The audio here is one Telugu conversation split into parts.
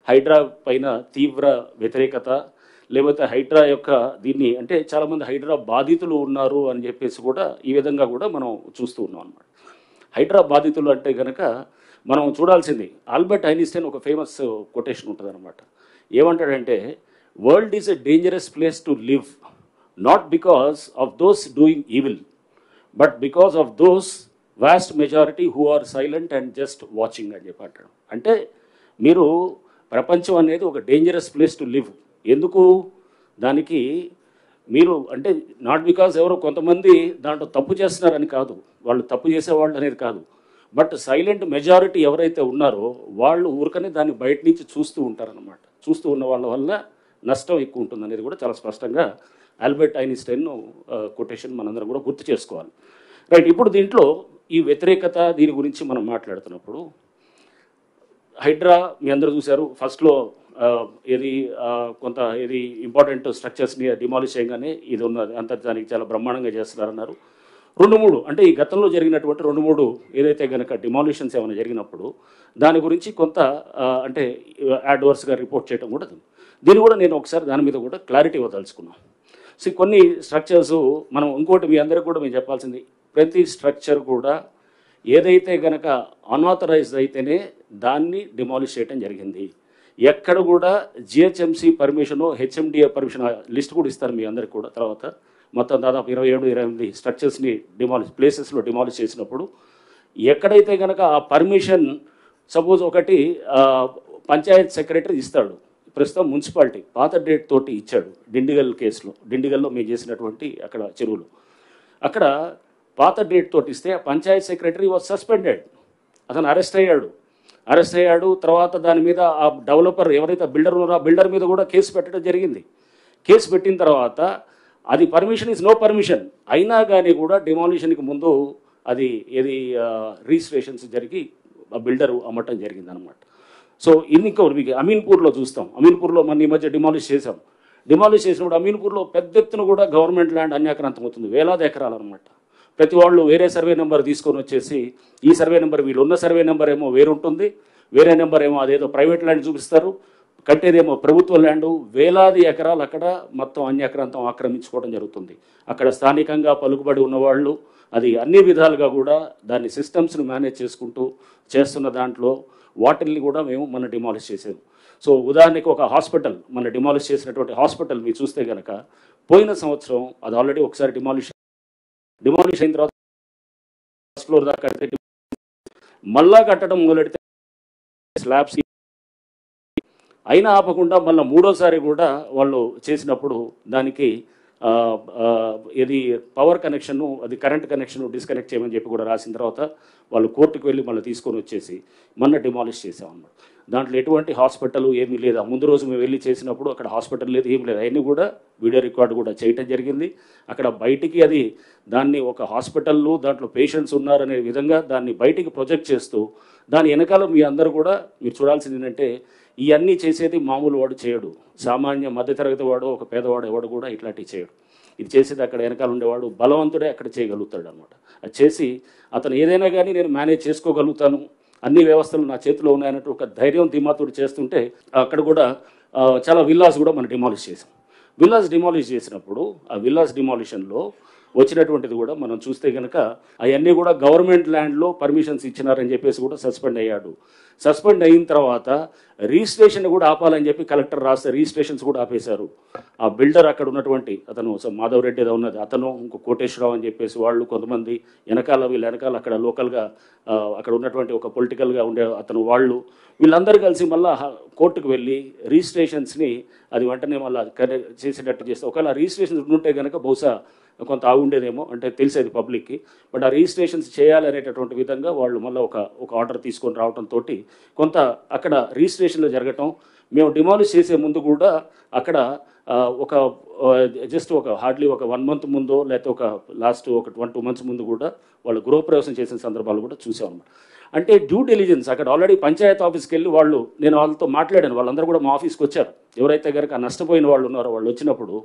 హైడ్రా పైన తీవ్ర వ్యతిరేకత, లేకపోతే హైడ్రా యొక్క దీన్ని అంటే చాలామంది హైడ్రా బాధితులు ఉన్నారు అని చెప్పేసి కూడా ఈ విధంగా కూడా మనం చూస్తూ ఉన్నాం అన్నమాట. హైడ్రా బాధితులు అంటే కనుక మనం చూడాల్సింది ఆల్బర్ట్ ఐన్స్టైన్ ఒక ఫేమస్ కొటేషన్ ఉంటుంది అనమాట. ఏమంటాడంటే, world is a dangerous place to live, not because of those doing evil, but because of those vast majority who are silent and just watching అని చెప్పి అంటాడు. అంటే మీరు ప్రపంచం అనేది ఒక డేంజరస్ ప్లేస్ టు లివ్. ఎందుకు? దానికి మీరు అంటే నాట్ బికాజ్ ఎవరో కొంతమంది దాంట్లో తప్పు చేస్తున్నారని కాదు, వాళ్ళు తప్పు చేసేవాళ్ళు అనేది కాదు, బట్ సైలెంట్ మెజారిటీ ఎవరైతే ఉన్నారో వాళ్ళు ఊరికనే దాన్ని బయట నుంచి చూస్తూ ఉంటారనమాట. చూస్తూ ఉన్న వాళ్ళ వల్ల నష్టం ఎక్కువ ఉంటుంది అనేది కూడా చాలా స్పష్టంగా ఆల్బర్ట్ ఐన్స్టైన్ కొటేషన్ మనందరం కూడా గుర్తు చేసుకోవాలి. రైట్, ఇప్పుడు దీంట్లో ఈ వ్యతిరేకత దీని గురించి మనం మాట్లాడుతున్నప్పుడు హైడ్రా మీ అందరూ చూశారు. ఫస్ట్లో ఏది కొంత ఏది ఇంపార్టెంట్ స్ట్రక్చర్స్ని డిమాలిష్ చేయగానే ఇది ఉన్నది అంత దానికి చాలా బ్రహ్మాండంగా చేస్తున్నారన్నారు. 2-3 అంటే ఈ గతంలో జరిగినటువంటి 2-3 ఏదైతే కనుక డిమాలిషన్స్ ఏమైనా జరిగినప్పుడు దాని గురించి కొంత అంటే అడ్వర్స్గా రిపోర్ట్ చేయడం కూడా దీన్ని కూడా నేను ఒకసారి దాని మీద కూడా క్లారిటీ ఇవ్వదలుచుకున్నాను. సో కొన్ని స్ట్రక్చర్స్ మనం ఇంకోటి మీ అందరికీ కూడా మేము చెప్పాల్సింది, ప్రతి స్ట్రక్చర్ కూడా ఏదైతే కనుక అన్ఆథరైజ్డ్ అయితేనే దాన్ని డిమాలిష్ చేయడం జరిగింది. ఎక్కడ కూడా GHMC permission, HMDA permission list కూడా ఇస్తారు మీ అందరికి కూడా. తర్వాత మొత్తం దాదాపు 27-28 స్ట్రక్చర్స్ని ప్లేసెస్లో డిమాలిష్ చేసినప్పుడు ఎక్కడైతే కనుక ఆ పర్మిషన్ సపోజ్ ఒకటి పంచాయత్ సెక్రటరీ ఇస్తాడు, ప్రస్తుతం మున్సిపాలిటీ పాత డేట్ తోటి ఇచ్చాడు. డిండిగల్ కేసులో, డిండిగల్లో మేము చేసినటువంటి అక్కడ చెరువులు, అక్కడ పాత డేట్ తోటి ఇస్తే పంచాయత్ సెక్రటరీ వాజ్ సస్పెండెడ్, అతను అరెస్ట్ అయ్యాడు. తర్వాత దాని మీద ఆ డెవలపర్ ఎవరైతే బిల్డర్ ఉన్నారో ఆ బిల్డర్ మీద కూడా కేసు పెట్టడం జరిగింది. కేసు పెట్టిన తర్వాత అది పర్మిషన్ ఈజ్ నో పర్మిషన్ అయినా కానీ కూడా డిమాలిషన్కి ముందు అది ఏది రిజిస్ట్రేషన్స్ జరిగి ఆ బిల్డరు అమ్మటం జరిగింది అనమాట. సో ఇంకోటి మీకు అమీన్పూర్లో చూస్తాం. అమీన్పూర్లో మన ఈ మధ్య డిమాలిష్ చేసాం. డిమాలిష్ చేసినప్పుడు అమీన్పూర్లో పెద్ద ఎత్తున కూడా గవర్నమెంట్ ల్యాండ్ అన్యాక్రాంతం అవుతుంది, వేలాది ఎకరాలు అనమాట. ప్రతి వాళ్ళు వేరే సర్వే నెంబర్ తీసుకొని వచ్చేసి ఈ సర్వే నెంబర్ వీళ్ళు ఉన్న సర్వే నెంబర్ ఏమో వేరుంటుంది, వేరే నెంబర్ ఏమో అదేదో ప్రైవేట్ ల్యాండ్ చూపిస్తారు, కట్టేదేమో ప్రభుత్వ ల్యాండు. వేలాది ఎకరాలు అక్కడ మొత్తం అన్యాక్రాంతం ఆక్రమించుకోవడం జరుగుతుంది. అక్కడ స్థానికంగా పలుకుబడి ఉన్నవాళ్ళు అది అన్ని విధాలుగా కూడా దాన్ని సిస్టమ్స్ని మేనేజ్ చేసుకుంటూ చేస్తున్న దాంట్లో వాటిల్ని కూడా మేము మన డిమాలిష్ చేసాము. సో ఉదాహరణకి ఒక హాస్పిటల్, మన డిమాలిష్ చేసినటువంటి హాస్పిటల్ మీరు చూస్తే కనుక పోయిన సంవత్సరం అది ఆల్రెడీ ఒకసారి డిమాలిష్ అయిన తర్వాత ఫస్ట్ ఫ్లోర్ దాకా కడితే మళ్ళా కట్టడం మొదలెడితే స్లాబ్స్ అయినా ఆపకుండా మళ్ళీ మూడోసారి కూడా వాళ్ళు చేసినప్పుడు దానికి ఇది పవర్ కనెక్షను, అది కరెంట్ కనెక్షన్ డిస్కనెక్ట్ చేయమని చెప్పి కూడా రాసిన తర్వాత వాళ్ళు కోర్టుకు వెళ్ళి మళ్ళీ తీసుకొని వచ్చేసి మొన్న డిమాలిష్ చేసామన్నమాట. దాంట్లో ఎటువంటి హాస్పిటల్ ఏమీ లేదు. ముందు రోజు మేము వెళ్ళి చేసినప్పుడు అక్కడ హాస్పిటల్ లేదు, ఏం లేదు. అవన్నీ కూడా వీడియో రికార్డు కూడా చేయటం జరిగింది. అక్కడ బయటికి అది దాన్ని ఒక హాస్పిటల్లో దాంట్లో పేషెంట్స్ ఉన్నారనే విధంగా దాన్ని బయటికి ప్రొజెక్ట్ చేస్తూ దాని వెనకాల మీ అందరూ కూడా మీరు చూడాల్సింది ఏంటంటే ఇవన్నీ చేసేది మామూలు వాడు చేయడు, సామాన్య మధ్యతరగతి వాడు, ఒక పేదవాడు ఎవడు కూడా ఇట్లాంటివి చేయడు. ఇది చేసేది అక్కడ వెనకాల ఉండేవాడు బలవంతుడే అక్కడ చేయగలుగుతాడు అనమాట. అది చేసి అతను ఏదైనా కానీ నేను మేనేజ్ చేసుకోగలుగుతాను, అన్ని వ్యవస్థలు నా చేతిలో ఉన్నాయన్నట్టు ఒక ధైర్యం ధీమాతుడు చేస్తుంటే అక్కడ కూడా చాలా విల్లాస్ కూడా మనం డిమాలిష్ చేసాం. విల్లాస్ డిమాలిష్ చేసినప్పుడు ఆ విల్లాస్ డిమాలిషన్లో వచ్చినటువంటిది కూడా మనం చూస్తే కనుక అవన్నీ కూడా గవర్నమెంట్ ల్యాండ్లో పర్మిషన్స్ ఇచ్చినారని చెప్పేసి కూడా సస్పెండ్ అయ్యాడు. సస్పెండ్ అయిన తర్వాత రిజిస్ట్రేషన్ కూడా ఆపాలని చెప్పి కలెక్టర్ రాస్తే రిజిస్ట్రేషన్స్ కూడా ఆపేశారు. ఆ బిల్డర్ అక్కడ ఉన్నటువంటి అతను మాధవ్ రెడ్డి ఏదో ఉన్నది, అతను ఇంకో కోటేశ్వరరావు అని చెప్పేసి వాళ్ళు కొంతమంది వీళ్ళ వెనకాల అక్కడ లోకల్గా అక్కడ ఉన్నటువంటి ఒక పొలిటికల్గా ఉండే అతను వాళ్ళు వీళ్ళందరూ కలిసి మళ్ళీ కోర్టుకు వెళ్ళి రిజిస్ట్రేషన్స్ని అది వెంటనే మళ్ళీ చేసేటట్టు చేస్తే ఒకవేళ రిజిస్ట్రేషన్స్ ఉంటే కనుక బహుశా కొంత ఆగుండేదేమో, అంటే తెలిసేది పబ్లిక్కి. బట్ ఆ రిజిస్ట్రేషన్స్ చేయాలనేటటువంటి విధంగా వాళ్ళు మళ్ళీ ఒక ఆర్డర్ తీసుకొని రావడంతో కొంత అక్కడ రిజిస్ట్రేషన్లో జరగటం. మేము డిమాలిష్ చేసే ముందు కూడా అక్కడ ఒక జస్ట్ హార్డ్లీ ఒక 1 month ముందో లేకపోతే ఒక లాస్ట్ ఒక 1-2 months ముందు కూడా వాళ్ళు గృహప్రవేశం చేసిన సందర్భాలు కూడా చూసాం అన్నమాట. అంటే డ్యూ డెలిజెన్స్ అక్కడ ఆల్రెడీ పంచాయత్ ఆఫీస్కి వెళ్ళి నేను వాళ్ళతో మాట్లాడాను, వాళ్ళందరూ కూడా మా ఆఫీస్కి వచ్చారు. ఎవరైతే కనుక నష్టపోయిన వాళ్ళు ఉన్నారో వాళ్ళు వచ్చినప్పుడు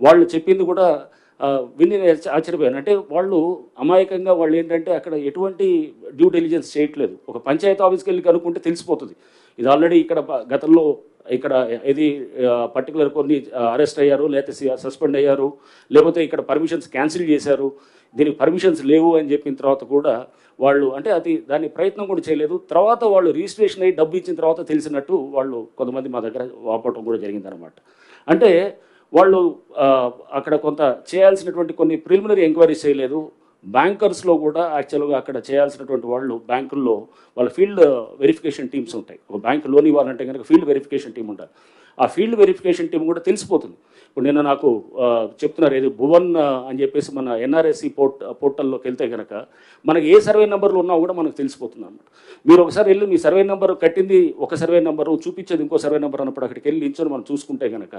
వాళ్ళు చెప్పింది కూడా విని ఆశ్చర్యపోయాను. అంటే వాళ్ళు అమాయకంగా వాళ్ళు ఏంటంటే అక్కడ ఎటువంటి డ్యూ డెలిజెన్స్ చేయట్లేదు. ఒక పంచాయతీ ఆఫీస్కి వెళ్ళి కనుక్కుంటే తెలిసిపోతుంది. ఇది ఆల్రెడీ ఇక్కడ గతంలో ఇక్కడ ఇది పర్టికులర్ కొన్ని అరెస్ట్ అయ్యారు, లేకపోతే సస్పెండ్ అయ్యారు, లేకపోతే ఇక్కడ పర్మిషన్స్ క్యాన్సిల్ చేశారు, దీనికి పర్మిషన్స్ లేవు అని చెప్పిన తర్వాత కూడా వాళ్ళు అంటే దాని ప్రయత్నం కూడా చేయలేదు. తర్వాత వాళ్ళు రిజిస్ట్రేషన్ అయ్యి డబ్బు ఇచ్చిన తర్వాత తెలిసినట్టు వాళ్ళు కొంతమంది మా దగ్గర వాపటం కూడా జరిగిందనమాట. అంటే వాళ్ళు అక్కడ కొంత చేయాల్సినటువంటి కొన్ని ప్రిలిమినరీ ఎంక్వైరీస్ చేయలేదు. బ్యాంకర్స్లో కూడా యాక్చువల్గా అక్కడ చేయాల్సినటువంటి వాళ్ళు బ్యాంకుల్లో వాళ్ళ ఫీల్డ్ వెరిఫికేషన్ టీమ్స్ ఉంటాయి. ఒక బ్యాంక్ లోన్ ఇవ్వాలంటే కనుక ఫీల్డ్ వెరిఫికేషన్ టీం ఉంటుంది. ఆ ఫీల్డ్ వెరిఫికేషన్ టీం కూడా తెలిసిపోతుంది. ఇప్పుడు నిన్న నాకు చెప్తున్నారు ఏది భువన్ అని చెప్పేసి మన ఎన్ఆర్ఎస్సి పోర్టల్లోకి వెళ్తే కనుక మనకి ఏ సర్వే నెంబర్లు ఉన్నా కూడా మనకు తెలిసిపోతుంది అన్నమాట. మీరు ఒకసారి వెళ్ళి మీ సర్వే నెంబర్ కట్టింది ఒక సర్వే నెంబరు, చూపించేది ఇంకో సర్వే నెంబర్ అన్నప్పుడు అక్కడికి వెళ్ళి నించొని మనం చూసుకుంటే కనుక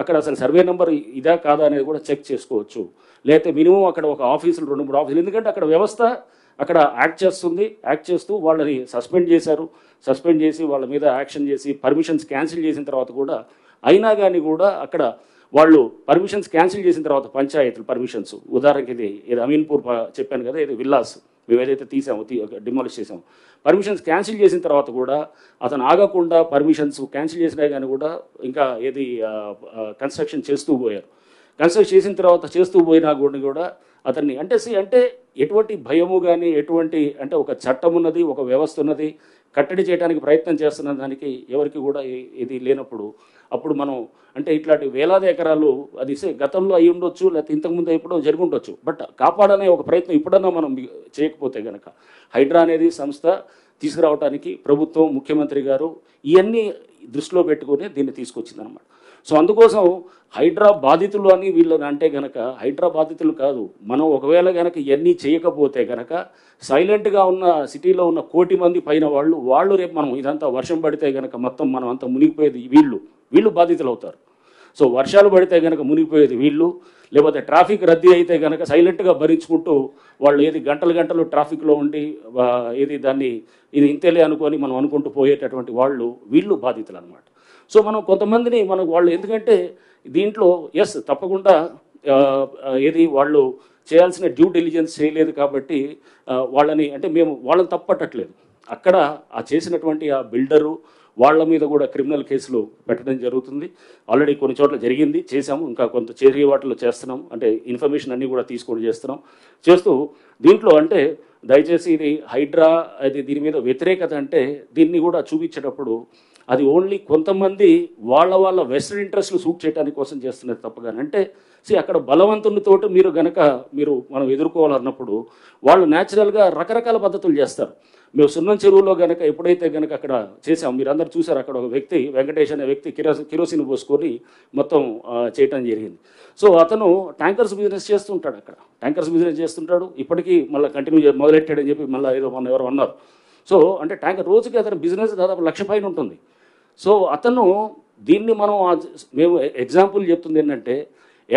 అక్కడ అసలు సర్వే నెంబర్ ఇదా కాదా అనేది కూడా చెక్ చేసుకోవచ్చు. లేకపోతే మినిమం అక్కడ ఒక ఆఫీసులు 2-3 ఆఫీసులు, ఎందుకంటే అక్కడ వ్యవస్థ అక్కడ యాక్ట్ చేస్తుంది. యాక్ట్ చేస్తూ వాళ్ళని సస్పెండ్ చేశారు. సస్పెండ్ చేసి వాళ్ళ మీద యాక్షన్ చేసి పర్మిషన్స్ క్యాన్సిల్ చేసిన తర్వాత కూడా అయినా కానీ కూడా అక్కడ వాళ్ళు పర్మిషన్స్ క్యాన్సిల్ చేసిన తర్వాత పంచాయతీలు పర్మిషన్స్, ఉదాహరణకి ఇది అమీన్పూర్ చెప్పాను కదా, ఇది విల్లాస్ మేము ఏదైతే తీసామో డిమాలిష్ చేసాము, పర్మిషన్స్ క్యాన్సిల్ చేసిన తర్వాత కూడా అతను ఆగకుండా పర్మిషన్స్ క్యాన్సిల్ చేసినా కానీ కూడా ఇంకా ఏది కన్స్ట్రక్షన్ చేస్తూ పోయారు. కన్స్ట్రక్ట్ చేసిన తర్వాత చేస్తూ పోయినా కూడా అతన్ని అంటే ఎటువంటి భయము కానీ ఎటువంటి అంటే ఒక చట్టం ఉన్నది, ఒక వ్యవస్థ ఉన్నది, కట్టడి చేయడానికి ప్రయత్నం చేస్తున్న దానికి ఎవరికి కూడా ఇది లేనప్పుడు అప్పుడు మనం అంటే ఇట్లాంటి వేలాది ఎకరాలు అది గతంలో అయి ఉండొచ్చు, లేకపోతే ఇంతకుముందు ఎప్పుడో జరిగి ఉండొచ్చు, బట్ కాపాడనే ఒక ప్రయత్నం ఇప్పుడన్నా మనం చేయకపోతే కనుక హైడ్రా అనేది సంస్థ తీసుకురావడానికి ప్రభుత్వం ముఖ్యమంత్రి గారు ఇవన్నీ దృష్టిలో పెట్టుకుని దీన్ని తీసుకొచ్చిందనమాట. సో అందుకోసం హైడ్రా బాధితులు అని వీళ్ళని అంటే కనుక హైడ్రా బాధితులు కాదు, మనం ఒకవేళ కనుక ఇవన్నీ చేయకపోతే కనుక సైలెంట్గా ఉన్న సిటీలో ఉన్న 1 కోటి మంది పైన వాళ్ళు రేపు మనం ఇదంతా వర్షం పడితే కనుక మొత్తం మనం అంతా మునిగిపోయేది వీళ్ళు బాధితులు అవుతారు. సో వర్షాలు పడితే కనుక మునిగిపోయేది వీళ్ళు, లేకపోతే ట్రాఫిక్ రద్దీ అయితే కనుక సైలెంట్గా భరించుకుంటూ వాళ్ళు ఏది గంటలు ట్రాఫిక్లో ఉండి ఇది ఇంతేలే అనుకొని మనం అనుకుంటూ పోయేటటువంటి వీళ్ళు బాధితులు అనమాట. సో మనం కొంతమందిని వాళ్ళు ఎందుకంటే దీంట్లో తప్పకుండా వాళ్ళు చేయాల్సిన డ్యూ డిలిజెన్స్ చేయలేదు కాబట్టి వాళ్ళని అంటే మేము వాళ్ళని తప్పట్టట్లేదు. అక్కడ చేసినటువంటి ఆ బిల్డరు వాళ్ళ మీద కూడా క్రిమినల్ కేసులు పెట్టడం జరుగుతుంది. ఆల్రెడీ కొన్ని చోట్ల జరిగింది, చేసాము, ఇంకా కొంత చేరిగే వాటిలో చేస్తున్నాం. అంటే ఇన్ఫర్మేషన్ అన్నీ కూడా తీసుకొని చేస్తూ దీంట్లో అంటే దయచేసి ఇది హైడ్రా దీని మీద వ్యతిరేకత అంటే దీన్ని కూడా చూపించేటప్పుడు అది ఓన్లీ కొంతమంది వాళ్ళ వెస్టర్న్ ఇంట్రెస్ట్లు సూట్ చేయడానికి కోసం చేస్తున్నది తప్పగానే అంటే అక్కడ బలవంతునితోటి మనం ఎదుర్కోవాలన్నప్పుడు వాళ్ళు న్యాచురల్గా రకరకాల పద్ధతులు చేస్తారు. మేము సున్నం చెరువులో ఎప్పుడైతే అక్కడ చేసాం, మీరు అందరు చూసారు, అక్కడ ఒక వ్యక్తి వెంకటేష్ అనే వ్యక్తి కిరోసిన్ పోసుకొని మొత్తం చేయటం జరిగింది. సో అతను ట్యాంకర్స్ బిజినెస్ చేస్తుంటాడు, అక్కడ ట్యాంకర్స్ బిజినెస్ చేస్తుంటాడు. ఇప్పటికీ మళ్ళీ కంటిన్యూ మొదలెట్టాడని చెప్పి మళ్ళీ ఏదో మొన్న ఎవరు అన్నారు. సో అంటే ట్యాంకర్ రోజుకి అతని బిజినెస్ దాదాపు 1,00,000 పైన ఉంటుంది. సో అతను దీన్ని మేము ఎగ్జాంపుల్ చెప్తుంది ఏంటంటే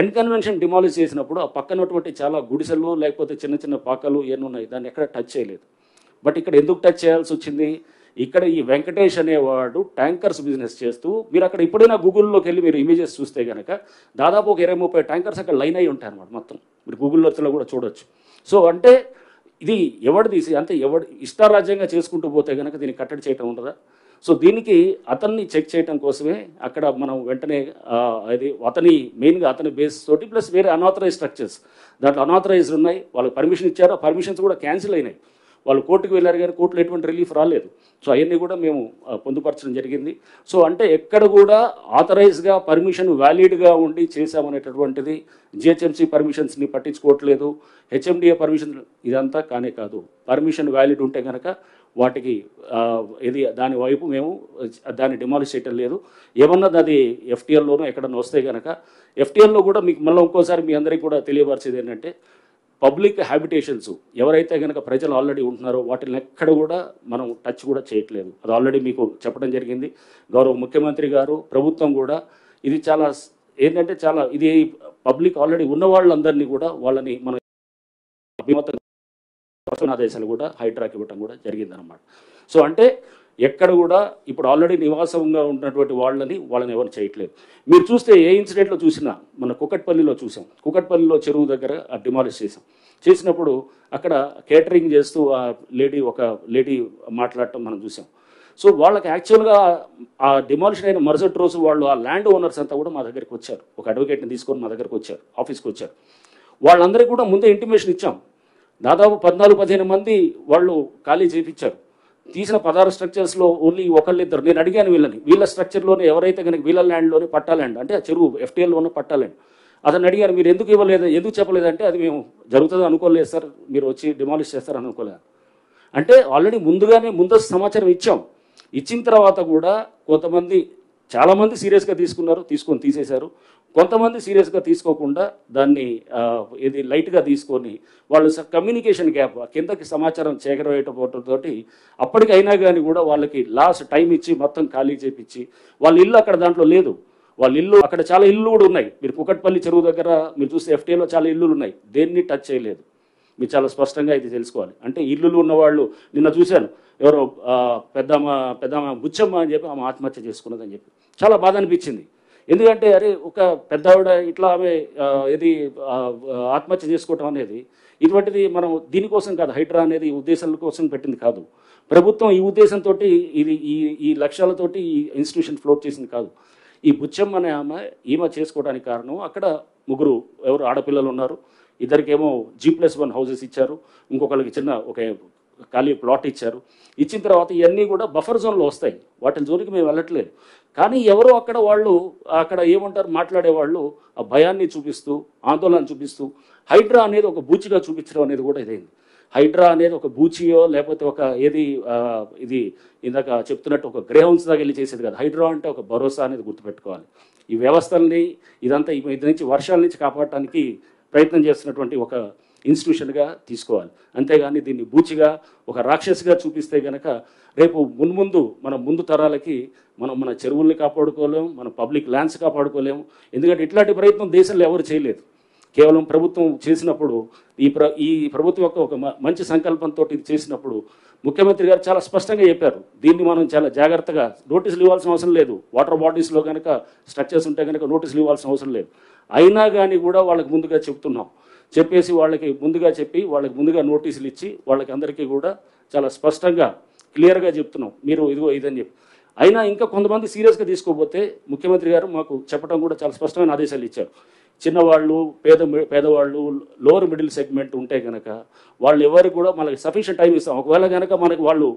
ఎన్కన్వెన్షన్ డిమాలిష్ చేసినప్పుడు ఆ పక్కనటువంటి చాలా గుడిసెలు లేకపోతే చిన్న చిన్న పాకలు ఇవన్నీ ఉన్నాయి, దాన్ని ఎక్కడ టచ్ చేయలేదు. బట్ ఇక్కడ ఎందుకు టచ్ చేయాల్సి వచ్చింది? ఇక్కడ ఈ వెంకటేష్ అనేవాడు ట్యాంకర్స్ బిజినెస్ చేస్తూ మీరు అక్కడ ఇప్పుడైనా గూగుల్లోకి వెళ్ళి మీరు ఇమేజెస్ చూస్తే కనుక దాదాపు ఒక 20-30 ట్యాంకర్స్ అక్కడ లైన్ అయి ఉంటాయి అన్నమాట. మొత్తం మీరు గూగుల్లో కూడా చూడొచ్చు. సో అంటే ఇది ఎవడు ఇష్టారాజ్యంగా చేసుకుంటూ పోతే కనుక దీన్ని కట్టడి చేయటం ఉండదా? సో దీనికి అతన్ని చెక్ చేయడం కోసమే అక్కడ మనం వెంటనే అతని మెయిన్గా అతని బేస్ తోటి ప్లస్ వేరే అన్ఆథరైజ్ స్ట్రక్చర్స్ దాంట్లో అన్ఆథరైజ్డ్ ఉన్నాయి, వాళ్ళకి పర్మిషన్ ఇచ్చారు, ఆ పర్మిషన్స్ కూడా క్యాన్సిల్ అయినాయి. వాళ్ళు కోర్టుకు వెళ్ళారు కానీ కోర్టులో ఎటువంటి రిలీఫ్ రాలేదు. సో అవన్నీ కూడా మేము పొందుపరచడం జరిగింది. సో అంటే ఎక్కడ కూడా ఆథరైజ్గా పర్మిషన్ వ్యాలిడ్గా ఉండి చేశామనేటటువంటిది జిహెచ్ఎంసీ పర్మిషన్స్ని పట్టించుకోవట్లేదు, హెచ్ఎండిఏ పర్మిషన్ ఇదంతా కానే కాదు. పర్మిషన్ వ్యాలిడ్ ఉంటే కనుక వాటికి దాని వైపు మేము దాన్ని డిమాలిష్ చేయటం లేదు. ఏమన్నా అది ఎఫ్టీఎల్లోనూ ఎక్కడన్నా వస్తే కనుక ఎఫ్టీఎల్లో కూడా మీకు మళ్ళీ ఇంకోసారి మీ అందరికీ కూడా తెలియపరిచేది ఏంటంటే పబ్లిక్ హ్యాబిటేషన్స్ ఎవరైతే కనుక ప్రజలు ఆల్రెడీ ఉంటున్నారో వాటిని ఎక్కడ కూడా మనం టచ్ కూడా చేయట్లేదు. అది ఆల్రెడీ మీకు చెప్పడం జరిగింది. గౌరవ ముఖ్యమంత్రి గారు ప్రభుత్వం కూడా ఇది చాలా ఇది పబ్లిక్ ఆల్రెడీ ఉన్న వాళ్ళందరినీ కూడా వాళ్ళని మనం ఆదేశాలు కూడా హైడ్రాకి ఇవ్వటం కూడా జరిగిందనమాట. సో అంటే ఎక్కడ కూడా ఇప్పుడు ఆల్రెడీ నివాసంగా ఉన్నటువంటి వాళ్ళని ఎవరు చేయట్లేదు. మీరు చూస్తే ఏ ఇన్సిడెంట్లో చూసినా మన కుకట్పల్లిలో చూసాం, కుకట్పల్లిలో చెరువు దగ్గర డిమాలిష్ చేసినప్పుడు అక్కడ కేటరింగ్ చేస్తూ ఒక లేడీ మాట్లాడటం మనం చూసాం. సో వాళ్ళకి యాక్చువల్గా ఆ డిమాలిషన్ అయిన మరుసటి రోజు వాళ్ళు ఆ ల్యాండ్ ఓనర్స్ అంతా కూడా మా దగ్గరికి వచ్చారు, ఒక అడ్వకేట్ని తీసుకొని మా దగ్గరికి వచ్చారు, ఆఫీస్కి వచ్చారు. వాళ్ళందరికీ కూడా ముందే ఇంటిమేషన్ ఇచ్చాం. దాదాపు 14-15 మంది వాళ్ళు ఖాళీ చేయించారు. తీసిన 16 స్ట్రక్చర్స్లో ఓన్లీ ఒకళ్ళిద్దరు, నేను అడిగాను వీళ్ళ స్ట్రక్చర్లోనే ఎవరైతే కనుక వీళ్ళ ల్యాండ్లోనే పట్టా ల్యాండ్ అంటే ఆ చెరువు FTLలోనే పట్టా ల్యాండ్, అతను అడిగారు మీరు ఎందుకు ఇవ్వలేదు, ఎందుకు చెప్పలేదంటే అది మేము జరుగుతుంది అనుకోలేదు సార్, మీరు వచ్చి డిమాలిష్ చేస్తారని అనుకోలేదు. అంటే ఆల్రెడీ ముందస్తు సమాచారం ఇచ్చాం. ఇచ్చిన తర్వాత కూడా కొంతమంది చాలామంది సీరియస్గా తీసుకొని తీసేశారు. కొంతమంది సీరియస్గా తీసుకోకుండా దాన్ని ఇది లైట్గా తీసుకొని వాళ్ళు కమ్యూనికేషన్ గ్యాప్ కిందకి సమాచారం చేకరవేయటంతో అప్పటికైనా కానీ కూడా వాళ్ళకి లాస్ట్ టైం ఇచ్చి మొత్తం ఖాళీ చేపించి వాళ్ళ ఇల్లు అక్కడ దాంట్లో లేదు. వాళ్ళ ఇల్లు అక్కడ చాలా ఇల్లు కూడా ఉన్నాయి. మీరు కుకట్పల్లి చెరువు దగ్గర మీరు చూస్తే FTAలో చాలా ఇల్లులు ఉన్నాయి, దేన్ని టచ్ చేయలేదు. మీరు చాలా స్పష్టంగా ఇది తెలుసుకోవాలి. అంటే ఇల్లులు ఉన్నవాళ్ళు నిన్న చూశాను, ఎవరో పెద్దమ్మ బుచ్చమ్మ అని చెప్పి ఆమె ఆత్మహత్య చేసుకున్నదని చెప్పి చాలా బాధ అనిపించింది. ఎందుకంటే అరే ఒక పెద్దవిడ ఇట్లా ఆమె ఇది ఆత్మహత్య చేసుకోవటం అనేది ఇటువంటిది మనం దీనికోసం కాదు, హైడ్రా అనేది ఉద్దేశాల కోసం పెట్టింది కాదు. ప్రభుత్వం ఈ ఉద్దేశంతో ఇది ఈ లక్ష్యాలతోటి ఈ ఇన్స్టిట్యూషన్ ఫ్లోట్ చేసింది కాదు. ఈ బుచ్చమ్మ అనే ఈమె చేసుకోవడానికి కారణం అక్కడ ముగ్గురు ఎవరు ఆడపిల్లలు ఉన్నారు, ఇద్దరికేమో G+1 హౌసెస్ ఇచ్చారు, ఇంకొకరికి చిన్న ఒక ఖాళీ ప్లాట్ ఇచ్చారు. ఇచ్చిన తర్వాత ఇవన్నీ కూడా బఫర్ జోన్లో వస్తాయి, వాటి జోలికి మేము వెళ్ళట్లేదు. కానీ ఎవరో అక్కడ ఏమంటారు మాట్లాడేవాళ్ళు ఆ భయాన్ని చూపిస్తూ ఆందోళన చూపిస్తూ హైడ్రా అనేది ఒక బూచిగా చూపించడం అనేది కూడా ఇదైంది. హైడ్రా అనేది ఒక బూచియో లేకపోతే ఒక ఇది ఇందాక చెప్తున్నట్టు ఒక గ్రేహౌన్స్ దాకా వెళ్ళి చేసేది కాదు. హైడ్రా అంటే ఒక భరోసా అనేది గుర్తుపెట్టుకోవాలి. ఈ వ్యవస్థల్ని ఇదంతా ఇది నుంచి వర్షాల నుంచి కాపాడటానికి ప్రయత్నం చేస్తున్నటువంటి ఒక ఇన్స్టిట్యూషన్గా తీసుకోవాలి. అంతేగాని దీన్ని బూచిగా ఒక రాక్షసిగా చూపిస్తే కనుక రేపు ముందు తరాలకి మన చెరువుల్ని కాపాడుకోలేము, మన పబ్లిక్ ల్యాండ్స్ కాపాడుకోలేము. ఎందుకంటే ఇట్లాంటి ప్రయత్నం దేశంలో ఎవరు చేయలేదు. కేవలం ప్రభుత్వం చేసినప్పుడు ఈ ప్రభుత్వం యొక్క ఒక మంచి సంకల్పంతో ఇది చేసినప్పుడు ముఖ్యమంత్రి గారు చాలా స్పష్టంగా చెప్పారు, దీన్ని మనం చాలా జాగ్రత్తగా నోటీసులు ఇవ్వాల్సిన అవసరం లేదు. వాటర్ బాడీస్లో కనుక స్ట్రక్చర్స్ ఉంటే కనుక నోటీసులు ఇవ్వాల్సిన అవసరం లేదు. అయినా కానీ కూడా వాళ్ళకి ముందుగా చెప్తున్నాం, చెప్పేసి వాళ్ళకి ముందుగా నోటీసులు ఇచ్చి వాళ్ళకి అందరికీ కూడా చాలా స్పష్టంగా క్లియర్గా చెప్తున్నాం, మీరు ఇదిగో ఇదని చెప్పి. అయినా ఇంకా కొంతమంది సీరియస్గా తీసుకోకపోతే ముఖ్యమంత్రి గారు మాకు చెప్పడం కూడా చాలా స్పష్టమైన ఆదేశాలు ఇచ్చారు. చిన్నవాళ్ళు పేదవాళ్ళు లోవర్ మిడిల్ సెగ్మెంట్ ఉంటే కనుక వాళ్ళు ఎవరికి కూడా మనకి సఫిషియెంట్ టైం ఇస్తాం. ఒకవేళ కనుక మనకి వాళ్ళు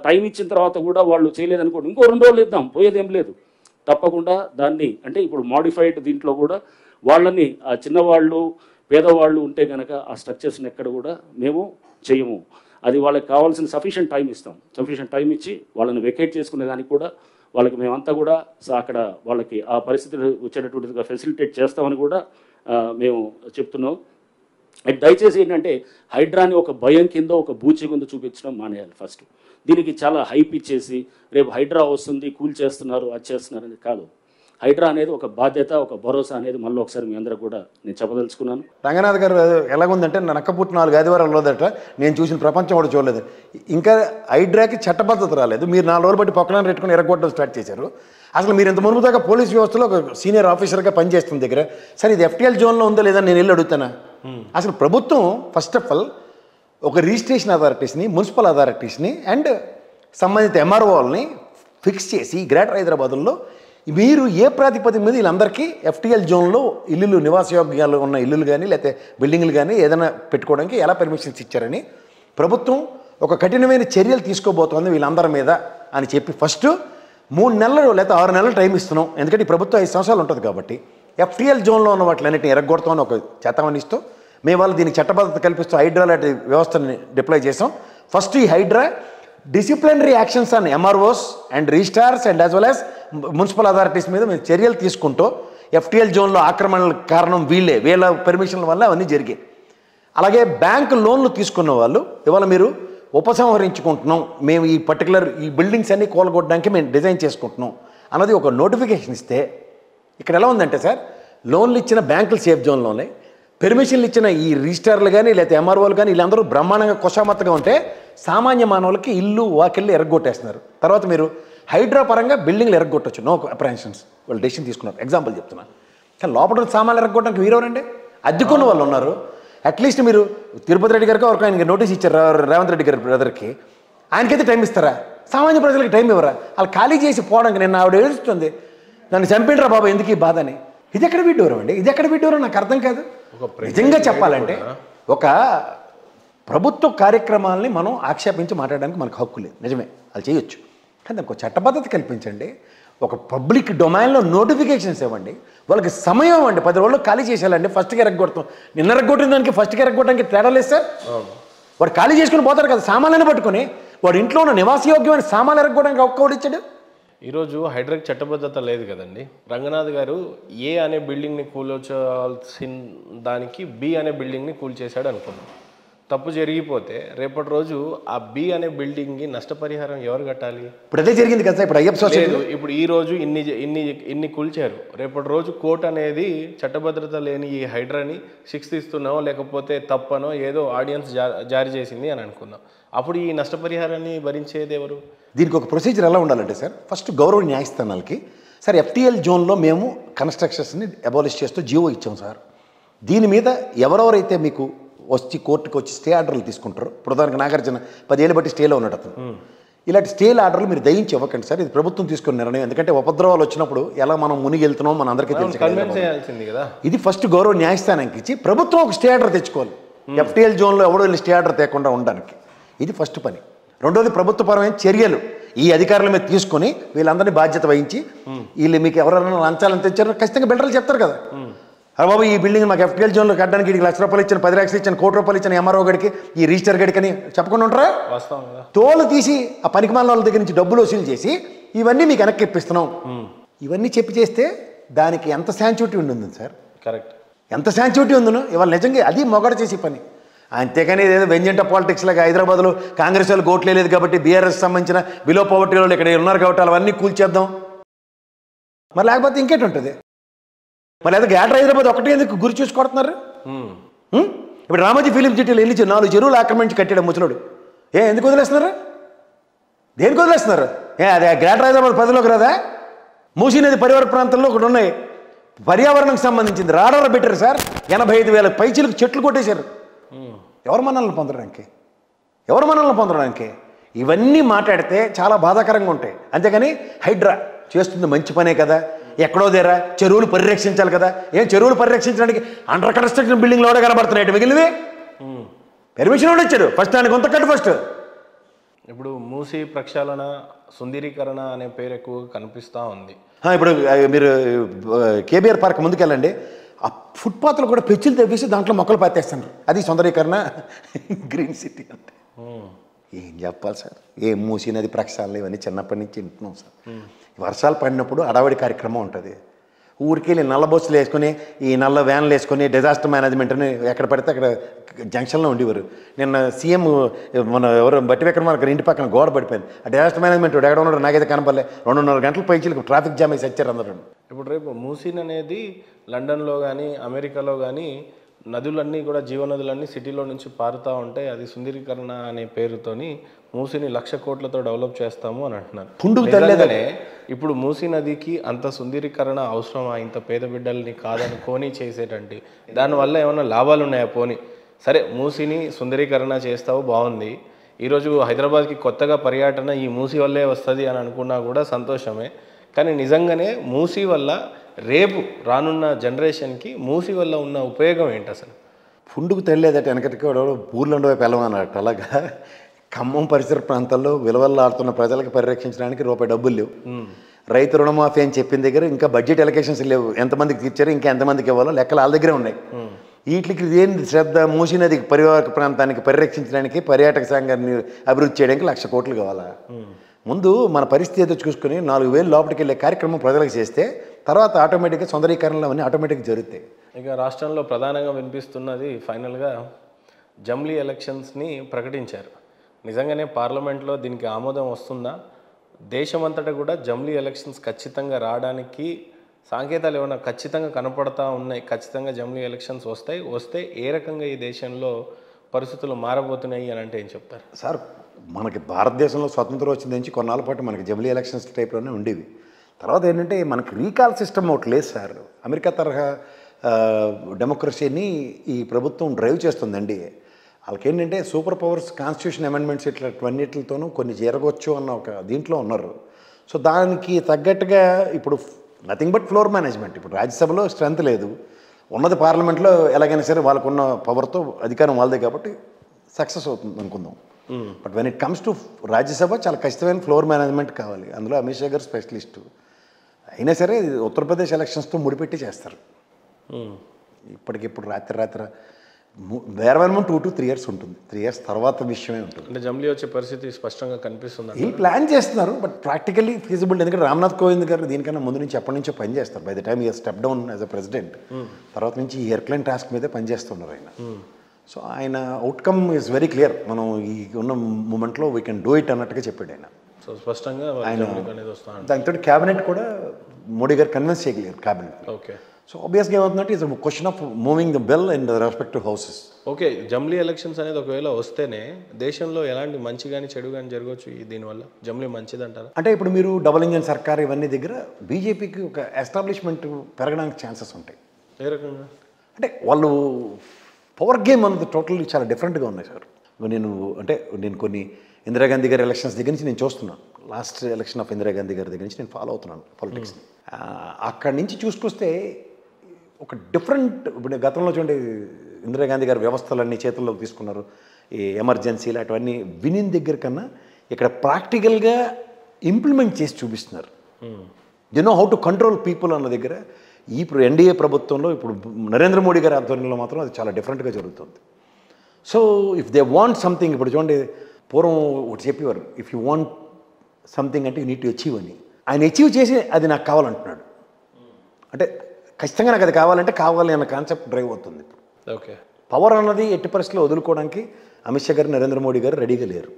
టైం ఇచ్చిన తర్వాత కూడా వాళ్ళు చేయలేదనుకోండి, ఇంకో 2 రోజులు ఇద్దాం, పోయేదేం లేదు. తప్పకుండా దాన్ని అంటే ఇప్పుడు మాడిఫైడ్ దీంట్లో కూడా వాళ్ళని ఆ చిన్నవాళ్ళు పేదవాళ్ళు ఉంటే కనుక ఆ స్ట్రక్చర్స్ని ఎక్కడ కూడా మేము చేయము. అది వాళ్ళకి కావాల్సిన సఫిషియెంట్ టైం ఇస్తాం. సఫిషియెంట్ టైం ఇచ్చి వాళ్ళని వెకేట్ చేసుకునే దానికి కూడా వాళ్ళకి మేమంతా కూడా అక్కడ వాళ్ళకి ఆ పరిస్థితులు వచ్చేటటువంటిదిగా ఫెసిలిటేట్ చేస్తామని కూడా మేము చెప్తున్నాం. దయచేసి ఏంటంటే హైడ్రాని ఒక భయం కింద ఒక బూచి కింద చూపించడం మానేయాలి. ఫస్ట్ దీనికి చాలా హైప్ ఇచ్చేసి రేపు హైడ్రా వస్తుంది కూల్ చేస్తున్నారు అది చేస్తున్నారు అనేది కాదు. హైడ్రా అనేది ఒక బాధ్యత, ఒక భరోసా అనేది మళ్ళీ ఒకసారి మీ అందరూ కూడా నేను చెప్పదలుచుకున్నాను. రంగనాథ్ గారు ఎలాగుందంటే నక్కపుట్టు 4 ఆదివారాలు రోజట నేను చూసిన ప్రపంచం కూడా చూడలేదు. ఇంకా హైడ్రాకి చట్టబద్ధత రాలేదు, మీరు 4 రోజులు బట్టి పొక్కలను పెట్టుకుని ఎరగొట్టడం స్టార్ట్ చేశారు. అసలు మీరు ఇంత మునుపు దాకా పోలీస్ వ్యవస్థలో ఒక సీనియర్ ఆఫీసర్గా పనిచేస్తున్న దగ్గర సరే ఇది FTL జోన్లో ఉందో లేదా నేను వెళ్ళి అడుగుతానా? అసలు ప్రభుత్వం ఫస్ట్ ఆఫ్ ఆల్ ఒక రిజిస్ట్రేషన్ అథారిటీస్ని, మున్సిపల్ అథారిటీస్ని అండ్ సంబంధిత MROల్ని ఫిక్స్ చేసి గ్రేటర్ హైదరాబాద్లో మీరు ఏ ప్రాతిపదిక మీద వీళ్ళందరికీ FTL జోన్లో ఇల్లులు నివాసయోగ్యాలు ఉన్న ఇల్లులు కానీ లేకపోతే బిల్డింగ్లు కానీ ఏదైనా పెట్టుకోవడానికి ఎలా పర్మిషన్స్ ఇచ్చారని ప్రభుత్వం ఒక కఠినమైన చర్యలు తీసుకోబోతోంది వీళ్ళందరి మీద అని చెప్పి ఫస్ట్ 3 నెలలు లేకపోతే 6 నెలలు టైం ఇస్తున్నాం. ఎందుకంటే ఈ ప్రభుత్వం 5 సంవత్సరాలు ఉంటుంది కాబట్టి FTL జోన్లో ఉన్న వాటిలన్నింటినీ ఎరగొడతామని ఒక చేతమని ఇస్తూ మేము వాళ్ళు దీనికి చట్టబద్ధత కల్పిస్తూ హైడ్రా లాంటి వ్యవస్థని డిప్లాయ్ చేసాం. ఫస్ట్ ఈ HYDRAA disciplinary actions on MROs and registrars and as well as municipal authorities మీద మేము చర్యలు తీసుకుంటూ FTL జోన్లో ఆక్రమణలకు కారణం వీళ్ళ పర్మిషన్ల వల్ల అవన్నీ జరిగాయి. అలాగే బ్యాంకు లోన్లు తీసుకున్న వాళ్ళు ఇవాళ మీరు ఉపసంహరించుకుంటున్నాం, మేము ఈ పర్టికులర్ ఈ బిల్డింగ్స్ అన్నీ కూలగొట్టడానికి మేము డిజైన్ చేసుకుంటున్నాం అన్నది ఒక నోటిఫికేషన్ ఇస్తే ఇక్కడ ఎలా ఉందంటే సార్ లోన్లు ఇచ్చిన బ్యాంకులు సేఫ్ జోన్లోనే, పెర్మిషన్లు ఇచ్చిన ఈ రిజిస్టార్లు కానీ లేకపోతే MROలు కానీ వీళ్ళందరూ బ్రహ్మాండంగా కుషామత్తగా ఉంటే సామాన్య మానవులకి ఇల్లు వాకిళ్ళు ఎరగొట్టేస్తున్నారు. తర్వాత మీరు హైడ్రా పరంగా బిల్డింగ్లు ఎరగొట్టచ్చు, నో అప్రహెన్షన్స్ వాళ్ళు డెసిషన్ తీసుకున్నారు. ఎగ్జాంపుల్ చెప్తున్నాను. కానీ లోపల సామాన్లు ఎరగొట్టడానికి వీరెవరండి? అద్దెకున్న వాళ్ళు ఉన్నారు. అట్లీస్ట్ మీరు తిరుపతి రెడ్డి గారికి ఎవరికి ఆయనకి నోటీస్ ఇచ్చారు, రేవంత్ రెడ్డి గారి బ్రదర్కి, ఆయనకైతే టైం ఇస్తారా? సామాన్య ప్రజలకు టైం ఇవ్వరా? వాళ్ళు ఖాళీ చేసి పోవడానికి నేను ఆవిడ ఏడుస్తుంది, నన్ను చంపిండ్రా బాబా ఎందుకు ఈ బాధ అని. ఇది ఎక్కడ విడ్డూరం అండి? ఇది ఎక్కడ విడ్డూరం నాకు అర్థం కాదు. నిజంగా చెప్పాలంటే ఒక ప్రభుత్వ కార్యక్రమాలని మనం ఆక్షేపించి మాట్లాడడానికి మనకు హక్కు లేదు, నిజమే అది చేయొచ్చు. కానీ దానికి ఒక చట్టబద్ధత కల్పించండి, ఒక పబ్లిక్ డొమైన్లో నోటిఫికేషన్స్ ఇవ్వండి, వాళ్ళకి సమయం ఇవ్వండి. 10 రోజులు ఖాళీ చేసేయాలండి. ఫస్ట్కి ఎరగొడతాం, నిన్న ఎరగొట్టిన దానికి ఫస్ట్కి ఎరగొట్టడానికి తేడా లేదు సార్. వాడు ఖాళీ చేసుకుని పోతారు కదా, సామాన్లను పట్టుకొని వాడు ఇంట్లో ఉన్న నివాసయోగ్యమైన సామాన్లు ఎరగొట్టడానికి ఒక్కోడు ఇచ్చాడు. ఈరోజు హైడ్రాకి చట్టబద్ధత లేదు కదండి. రంగనాథ్ గారు ఏ అనే బిల్డింగ్ని కూల్చాల్సిన దానికి బి అనే బిల్డింగ్ని కూల్చేశాడు అనుకున్నాం. తప్పు జరిగిపోతే రేపటి రోజు ఆ బి అనే బిల్డింగ్కి నష్టపరిహారం ఎవరు కట్టాలి? ఇప్పుడు అదే జరిగింది కదా. ఇప్పుడు అయ్యప్ప సొసైటీ ఇప్పుడు ఈ రోజు ఇన్ని కూల్చారు, రేపటి రోజు కోర్టు అనేది చట్టభద్రత లేని ఈ హైడ్రాని శిక్షిస్తున్నామో లేకపోతే తప్పనో ఏదో ఆడియన్స్ జారీ చేసింది అని అనుకుందాం. అప్పుడు ఈ నష్టపరిహారాన్ని భరించేది ఎవరు? దీనికి ఒక ప్రొసీజర్ ఎలా ఉండాలంటే సార్, ఫస్ట్ గౌరవ న్యాయస్థానాలకి సార్ ఎఫ్టీఎల్ జోన్లో మేము కన్స్ట్రక్షన్స్ని అబాలిష్ చేస్తూ జీవో ఇచ్చాం సార్. దీని మీద ఎవరెవరైతే మీకు వచ్చి కోర్టుకు వచ్చి స్టే ఆర్డర్లు తీసుకుంటారో, ఇప్పుడు ఉదాహరణకు నాగార్జున 10 ఏళ్ళు బట్టి స్టేలో ఉన్నాడు అతను, ఇలాంటి స్టేల ఆర్డర్లు మీరు దయించి ఇవ్వకండి సార్. ఇది ప్రభుత్వం తీసుకున్న నిర్ణయం. ఎందుకంటే ఉపద్రవాలు వచ్చినప్పుడు ఎలా మనం మునిగి వెళ్తున్నాం మన అందరికీ తెలుసు కదా. ఇది ఫస్ట్ గౌరవ న్యాయస్థానానికి ఇచ్చి ప్రభుత్వం ఒక స్టే ఆర్డర్ తెచ్చుకోవాలి. ఎఫ్టీఎల్ జోన్లో ఎవడో వెళ్ళి స్టే ఆర్డర్ తేకుండా ఉండడానికి ఇది ఫస్ట్ పని. రెండోది ప్రభుత్వపరమైన చర్యలు ఈ అధికారుల మీద తీసుకొని వీళ్ళందరినీ బాధ్యత వహించి, వీళ్ళు మీకు ఎవరైనా లంచాలను తెచ్చారో ఖచ్చితంగా బిల్డర్లు చెప్తారు కదా, అరే బాబు ఈ బిల్డింగ్ మాకు ఎఫ్టీఎల్ జోన్లో కట్టడానికి వీడికి ₹1,00,000 ఇచ్చాను, 10 లక్షలు ఇచ్చాను, ₹1,00,00,000 ఇచ్చాను ఎంఆర్ఓ గడికి, ఈ రిజిస్టర్ గడికి అని చెప్పకుండా ఉంటారా? తోలు తీసి ఆ పనికిమాల వాళ్ళ దగ్గర నుంచి డబ్బులు వసూలు చేసి ఇవన్నీ మీకు వెనక్కి ఇప్పిస్తున్నాం, ఇవన్నీ చెప్పి చేస్తే దానికి ఎంత శాంచుటీ ఉంటుంది సార్? కరెక్ట్, ఎంత శాంచుటీ ఉందను ఇవాళ నిజంగా అది మొగడ చేసే పని. అంతేకాని ఏదో వెంజంట పాలిటిక్స్ లాగా హైదరాబాద్లో కాంగ్రెస్ వాళ్ళు ఓట్లు లేదు కాబట్టి బీఆర్ఎస్ సంబంధించిన బిలో పవర్టీ వాళ్ళు ఇక్కడ ఉన్నారు కాబట్టి అవన్నీ కూల్చేద్దాం, మరి లేకపోతే ఇంకేటి ఉంటుంది? మరి లేదా గ్రేటర్ హైదరాబాద్ ఒకటే ఎందుకు గురి చూసి కొడుతున్నారు? ఇప్పుడు రామోజీ ఫిలిం సిటీలో వెళ్ళి 4 చెరువులు ఆక్రమించి కట్టాడు ముసలుడు. ఎందుకు వదిలేస్తున్నారు? దేనికి వదిలేస్తున్నారు? అదే గ్రేటర్ హైదరాబాద్ పరిధిలోకి రాదా? మూసీ నది పరివార ప్రాంతంలో ఒకటి ఉన్నాయి, పర్యావరణకు సంబంధించింది రాడార్ పెట్టారు సార్. 85,000 పైచీలకు చెట్లు కొట్టేశారు. ఎవరు మనల్ని పొందడానికి? ఎవరు మనల్ని పొందడానికి? ఇవన్నీ మాట్లాడితే చాలా బాధాకరంగా ఉంటాయి. అంతేగాని హైడ్రా చేస్తుంది మంచి పనే కదా, ఎక్కడో దేరా చెరువులు పరిరక్షించాలి కదా. చెరువులు పరిరక్షించడానికి అండర్ కన్స్ట్రక్షన్ బిల్డింగ్లో కూడా కనబడుతున్నాయి మిగిలినవి. పర్మిషన్ కూడా ఇచ్చాడు, ఫస్ట్ దానికి కొంత కట్టు ఫస్ట్. ఇప్పుడు మూసీ ప్రక్షాళన సుందరీకరణ అనే పేరు ఎక్కువగా కనిపిస్తూ ఉంది. ఇప్పుడు మీరు కేబీఆర్ పార్క్ ముందుకెళ్ళండి, ఆ ఫుట్పాత్లు కూడా పెచ్చులు తెప్పేసి దాంట్లో మొక్కలు పాతేస్తున్నారు. అది సుందరీకరణ గ్రీన్ సిటీ అంటే. ఏం చెప్పాలి సార్? మూసీ నది ప్రక్షాళన ఇవన్నీ చిన్నప్పటి నుంచి వింటున్నాం సార్. వర్షాలు పడినప్పుడు అడవాడి కార్యక్రమం ఉంటుంది. ఊరికి వెళ్ళి నల్ల బస్సులు వేసుకొని ఈ నల్ల వ్యాన్లు వేసుకొని డిజాస్టర్ మేనేజ్మెంట్ని ఎక్కడ పడితే అక్కడ జంక్షన్లో ఉండేవారు. నిన్న సీఎం మన ఎవరు బట్టి విక్రమార్క ఇంటి పక్కన గోడ పడిపోయింది. ఆ డిజాస్టర్ మేనేజ్మెంట్ ఎక్కడ ఉన్నాడు నాకైతే కనపడలే. 2.5 గంటల పైచీలకు ట్రాఫిక్ జామ్ వేసి వచ్చారు అందరూ. ఇప్పుడు రేపు మూసీన్ అనేది లండన్లో కానీ అమెరికాలో కానీ నదులన్నీ కూడా జీవనదులన్నీ సిటీలో నుంచి పారుతూ ఉంటాయి. అది సుందరీకరణ అనే పేరుతోని మూసీని 1,00,000 కోట్లతో డెవలప్ చేస్తాము అని అంటున్నారు. నిజంగానే ఇప్పుడు మూసీ నదికి అంత సుందరీకరణ అవసరమా? ఇంత పేద బిడ్డల్ని కాదనుకొని చేసేటండి దానివల్ల ఏమైనా లాభాలు ఉన్నాయా? పోనీ సరే మూసీని సుందరీకరణ చేస్తావు బాగుంది, ఈరోజు హైదరాబాద్కి కొత్తగా పర్యటన ఈ మూసీ వల్లే వస్తుంది అని అనుకున్నా కూడా సంతోషమే. కానీ నిజంగానే మూసీ వల్ల రేపు రానున్న జనరేషన్కి మూసీ వల్ల ఉన్న ఉపయోగం ఏంటి అసలు? ఫుండుకు తెలియదట వెనకటికి ఊర్లండు వైపు వెళ్ళమన్నట్టు. అలాగా ఖమ్మం పరిసర ప్రాంతాల్లో విలువల్లాడుతున్న ప్రజలకు పరిరక్షించడానికి రూపాయి డబ్బులు లేవు. రైతు రుణమాఫీ అని చెప్పిన దగ్గర ఇంకా బడ్జెట్ ఎలకేషన్స్ లేవు. ఎంతమందికి తీర్చారు, ఇంకా ఎంతమందికి ఇవ్వాలో లెక్కలు వాళ్ళ దగ్గరే ఉన్నాయి. వీటికి ఏం శ్రద్ధ? మూసీ నదికి పరివాహక ప్రాంతానికి పరిరక్షించడానికి పర్యాటక సంఘాన్ని అభివృద్ధి చేయడానికి 1,00,000 కోట్లు కావాలా? ముందు మన పరిస్థితి ఏదో చూసుకుని 4,000 లోపలికి వెళ్ళే కార్యక్రమం ప్రజలకు చేస్తే తర్వాత ఆటోమేటిక్గా సుందరీకరణలు అవన్నీ ఆటోమేటిక్గా జరుగుతాయి. ఇక రాష్ట్రంలో ప్రధానంగా వినిపిస్తున్నది ఫైనల్గా జమ్లీ ఎలక్షన్స్ని ప్రకటించారు. నిజంగానే పార్లమెంట్లో దీనికి ఆమోదం వస్తుందా? దేశమంతటా కూడా జమ్లీ ఎలక్షన్స్ ఖచ్చితంగా రావడానికి సంకేతాలు ఏమైనా ఖచ్చితంగా కనపడతా ఉన్నాయి? ఖచ్చితంగా జమ్లీ ఎలక్షన్స్ వస్తే ఏ రకంగా ఈ దేశంలో పరిస్థితులు మారబోతున్నాయి అని అంటే ఏం చెప్తారు సార్? మనకి భారతదేశంలో స్వతంత్రం వచ్చిన నుంచి కొన్నాళ్ళ పాటు మనకి జమ్లీ ఎలక్షన్స్ టైప్లోనే ఉండేవి. తర్వాత ఏంటంటే మనకి రీకాల్ సిస్టమ్ ఒకటి లేదు సార్. అమెరికా తరహా డెమోక్రసీని ఈ ప్రభుత్వం డ్రైవ్ చేస్తుందండి. వాళ్ళకేంటంటే సూపర్ పవర్స్ కాన్స్టిట్యూషన్ అమెండ్మెంట్స్ ఇట్లాంటివన్నిటితోనూ కొన్ని జరగవచ్చు అన్న ఒక దీంట్లో ఉన్నారు. సో దానికి తగ్గట్టుగా ఇప్పుడు నథింగ్ బట్ ఫ్లోర్ మేనేజ్మెంట్. ఇప్పుడు రాజ్యసభలో స్ట్రెంత్ లేదు, ఉన్నది పార్లమెంట్లో ఎలాగైనా సరే వాళ్ళకున్న పవర్తో అధికారం వాళ్ళదే కాబట్టి సక్సెస్ అవుతుంది అనుకుందాం. But when it comes to Rajya Sabha చాలా ఖచ్చితమైన ఫ్లోర్ మేనేజ్మెంట్ కావాలి. అందులో అమిత్ షా గారు స్పెషలిస్టు. అయినా సరే ఉత్తరప్రదేశ్ ఎలక్షన్స్తో ముడిపెట్టి చేస్తారు. ఇప్పటికిప్పుడు రాత్రి వేరే 2 to 3 years ఉంటుంది. 3 years తర్వాత విషయమే ఉంటుంది. అంటే జంబ్లీ వచ్చే పరిస్థితి స్పష్టంగా కనిపిస్తుంది. వీళ్ళు ప్లాన్ చేస్తున్నారు, బట్ ప్రాక్టికల్లీ ఫీజిబుల్. ఎందుకంటే రామ్నాథ్ కోవింద్ గారు దీనికన్నా ముందు నుంచి ఎప్పటి నుంచో పనిచేస్తారు. బై ద టైమ్ ఈ step down as a president తర్వాత నుంచి ఈ ఎయిర్ప్లేన్ టాస్క్ మీదే పనిచేస్తున్నారు ఆయన. సో ఆయన అవుట్కమ్ ఈజ్ వెరీ క్లియర్. మనం ఈ ఉన్న మూమెంట్లో వీ కెన్ డూ ఇట్ అన్నట్టుగా చెప్పాడు ఆయన. సో స్పష్టంగా ఆయన దానితో క్యాబినెట్ కూడా మోడీ గారు కన్విన్స్ చేయగలిగారు క్యాబినెట్. ఓకే. సో ఆబ్వియస్గా ఏమవుతుందంటే it's question of moving the bill in the respective houses. Okay. జంబ్లీ ఎలక్షన్స్ అనేది ఒకవేళ వస్తేనే దేశంలో ఎలాంటి మంచి కానీ చెడు కానీ జరగవచ్చు దీనివల్ల? జంబ్లీ మంచిది అంటారా? అంటే ఇప్పుడు మీరు డబుల్ ఇంజన్ సర్కార్ ఇవన్నీ దగ్గర బీజేపీకి ఒక ఎస్టాబ్లిష్మెంట్ పెరగడానికి ఛాన్సెస్ ఉంటాయి. ఏ రకంగా? అంటే వాళ్ళు పవర్ గేమ్ అన్నది టోటల్లీ చాలా డిఫరెంట్గా ఉన్నాయి సార్. నేను కొన్ని ఇందిరాగాంధీ గారి ఎలక్షన్స్ దగ్గర నుంచి నేను చూస్తున్నాను. లాస్ట్ ఎలక్షన్ ఆఫ్ ఇందిరాగాంధీ గారి దగ్గర నుంచి నేను ఫాలో అవుతున్నాను పాలిటిక్స్ని. అక్కడి నుంచి చూసుకొస్తే ఒక డిఫరెంట్, ఇప్పుడు గతంలో చూడండి ఇందిరాగాంధీ గారి వ్యవస్థలన్నీ చేతుల్లోకి తీసుకున్నారు, ఈ ఎమర్జెన్సీలు అటువన్నీ వినిన్ దగ్గర కన్నా ఇక్కడ ప్రాక్టికల్గా ఇంప్లిమెంట్ చేసి చూపిస్తున్నారు. You know how to control people అన్న దగ్గర ఇప్పుడు ఎన్డీఏ ప్రభుత్వంలో ఇప్పుడు నరేంద్ర మోడీ గారి ఆధ్వర్యంలో మాత్రం అది చాలా డిఫరెంట్గా జరుగుతుంది. So if they want something, ఇప్పుడు చూడండి పూర్వం ఒకటి చెప్పేవారు, ఇఫ్ యూ వాంట్ సంథింగ్ అంటే యూ నీడ్ టు అచీవ్ అని. ఆయన అచీవ్ చేసి అది నాకు కావాలంటున్నాడు. అంటే ఖచ్చితంగా నాకు అది కావాలి అన్న కాన్సెప్ట్ డ్రైవ్ అవుతుంది ఇప్పుడు. ఓకే. పవర్ అన్నది ఎట్టి పరిస్థితుల్లో వదులుకోవడానికి అమిత్ షా గారు నరేంద్ర మోడీ గారు రెడీగా లేరు,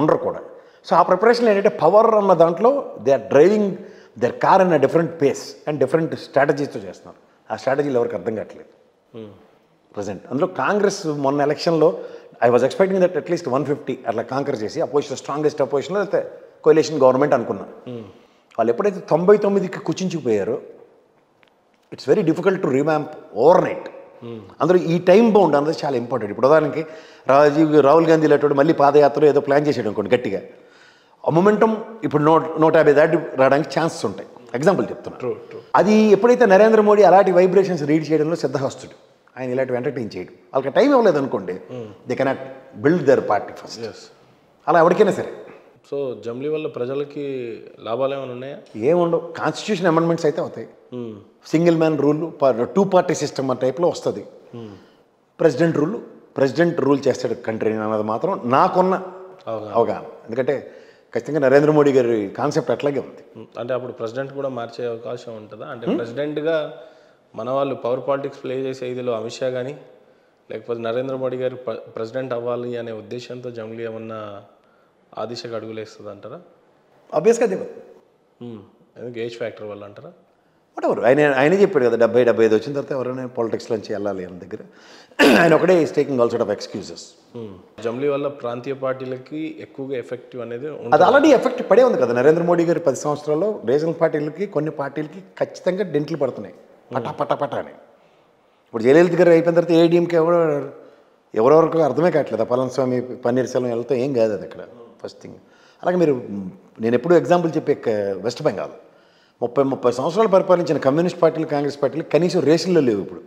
ఉండరు కూడా. సో ఆ ప్రిపరేషన్ ఏంటంటే పవర్ అన్న దాంట్లో they are driving their car in a different pace and different స్ట్రాటజీస్తో చేస్తున్నారు. ఆ స్ట్రాటజీలు ఎవరికి అర్థం కావట్లేదు ప్రజెంట్. అందులో కాంగ్రెస్ మొన్న ఎలక్షన్లో I was expecting that at least 150 అట్లా కాంకర్ చేసి అపోజిషన్ స్ట్రాంగెస్ట్ అపోజిషన్లో అయితే కోalition గవర్నమెంట్ అనుకున్నా. వాళ్ళు ఎప్పుడైతే 99కి కుచించిపోయారో it's very difficult to revamp overnight. అందులో ఈ టైం బౌండ్ అన్నది చాలా ఇంపార్టెంట్. ఇప్పుడు ఉదాహరణకి రాహుల్ గాంధీ లాంటి మళ్ళీ పాదయాత్ర ఏదో ప్లాన్ చేసాడు అనుకోండి గట్టిగా, ఆ మొమెంటం ఇప్పుడు 150 దాటి రావడానికి ఛాన్సెస్ ఉంటాయి. ఎగ్జాంపుల్ చెప్తున్నా. అది ఎప్పుడైతే నరేంద్ర మోడీ అలాంటి వైబ్రేషన్స్ రీడ్ చేయడంలో సిద్ధహస్తుడు, ఆయన ఇలాంటివి ఎంటర్టైన్ చేయడం, వాళ్ళకి టైం ఇవ్వలేదు అనుకోండి, they cannot build there party first. అలా ఎవరికైనా సరే. సో జంబ్లీ వల్ల ప్రజలకి లాభాలు ఏమైనా ఉన్నాయా? ఏముండవు. కాన్స్టిట్యూషన్ అమెండ్మెంట్స్ అయితే అవుతాయి. Single man rule, 2 party system ఆ టైప్లో వస్తుంది. ప్రెసిడెంట్ రూల్ చేస్తాడు కంట్రీని అన్నది మాత్రం నాకున్న అవగాహన. ఎందుకంటే ఖచ్చితంగా నరేంద్ర మోడీ గారి కాన్సెప్ట్ అట్లాగే ఉంది. అంటే అప్పుడు ప్రెసిడెంట్ కూడా మార్చే అవకాశం ఉంటుందా? అంటే ప్రెసిడెంట్గా మన వాళ్ళు పవర్ పాలిటిక్స్ ప్లే చేసే ఇదిలో అమిత్ షా కానీ లేకపోతే నరేంద్ర మోడీ గారు ప్రెసిడెంట్ అవ్వాలి అనే ఉద్దేశంతో జంబ్లీ ఏమన్నా ఆ దిశగా అడుగులేస్తుంది అంటారా? ఆబ్వియస్గా అదే. ఎందుకు ఏజ్ ఫ్యాక్టర్ వల్ల అంటారా? వాటెవర్. ఆయనే చెప్పాడు కదా 70-75 వచ్చిన తర్వాత ఎవరైనా పాలిటిక్స్లోంచి వెళ్ళాలి అన్న దగ్గర ఆయన ఒకటే is taking all sort of excuses. జంబ్లీ వల్ల ప్రాంతీయ పార్టీలకి ఎక్కువగా ఎఫెక్టివ్ అనేది అది ఆల్రెడీ ఎఫెక్ట్ పడే ఉంది కదా. నరేంద్ర మోడీ గారు 10 సంవత్సరాల్లో రీజనల్ పార్టీలకి కొన్ని పార్టీలకి ఖచ్చితంగా డెంట్లు పడుతున్నాయి పటా అని. ఇప్పుడు జయలలిత గారు అయిపోయిన తర్వాత ఏడీఎంకి ఎవరెవరికి అర్థమే కావట్లేదు. పళనిస్వామి పన్నీర్సెల్వం వెళ్తే ఏం కాదు అది అక్కడ ఫస్ట్ థింగ్. అలాగే మీరు నేను ఎప్పుడు ఎగ్జాంపుల్ చెప్పే వెస్ట్ బెంగాల్ 30 సంవత్సరాలు పరిపాలించిన కమ్యూనిస్ట్ పార్టీలు కాంగ్రెస్ పార్టీలు కనీసం రేసుల్లో లేవు ఇప్పుడు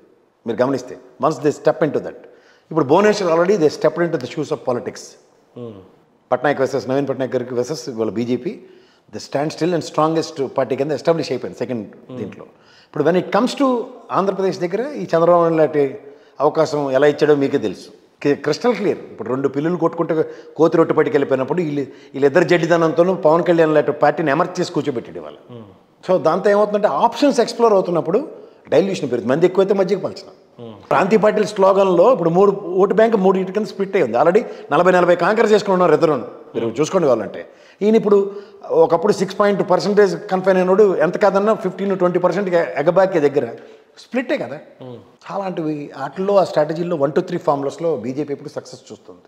మీరు గమనిస్తే. Once they step in to that. ఇప్పుడు Bhubaneswar already they step in to the shoes of politics. Patnaik versus Naveen Patnaik గారికి వర్సెస్ ఇవాళ BJP the stand still and strongest party కింద ఎస్టాబ్లిష్ అయిపోయింది సెకండ్ దీంట్లో. ఇప్పుడు when it comes to Andhra Pradesh దగ్గర ఈ చంద్రబాబు లాంటి అవకాశం ఎలా ఇచ్చాడో మీకే తెలుసు. Crystal clear. ఇప్పుడు 2 పిల్లులు కొట్టుకుంటే కోతి రొట్టె పట్టుకు వెళ్ళిపోయినప్పుడు వీళ్ళిద్దరు జడ్డిదనంతోనూ పవన్ కళ్యాణ్ లాంటి పార్టీని ఎమర్జ్ చేసి కూర్చోబెట్టాడు ఇవాళ. సో దాంతో ఏమవుతుందంటే ఆప్షన్స్ ఎక్స్ప్లోర్ అవుతున్నప్పుడు డైల్యూషన్ పెరుగుతుంది. మంది ఎక్కువైతే మధ్యకి పలచన. ప్రాంతీయ పార్టీల స్లోగన్లో ఇప్పుడు 3 ఓటు బ్యాంక్ 3 కింద స్ప్లిట్ అయ్యింది. ఆల్రెడీ 40-40 కాంకర్ చేసుకుని ఉన్నారు ఇద్దరు. మీరు చూసుకోండి వాళ్ళంటే ఈయన ఇప్పుడు ఒకప్పుడు 6% కన్ఫైన్ అయినాడు, ఎంత కాదన్నా 15-20% ఎగబాకే దగ్గర స్ప్లిట్టే కదా. అలాంటివి వాటిల్లో ఆ స్ట్రాటజీల్లో 1 to 3 ఫార్ములాస్లో బీజేపీ ఇప్పుడు సక్సెస్ చూస్తుంది.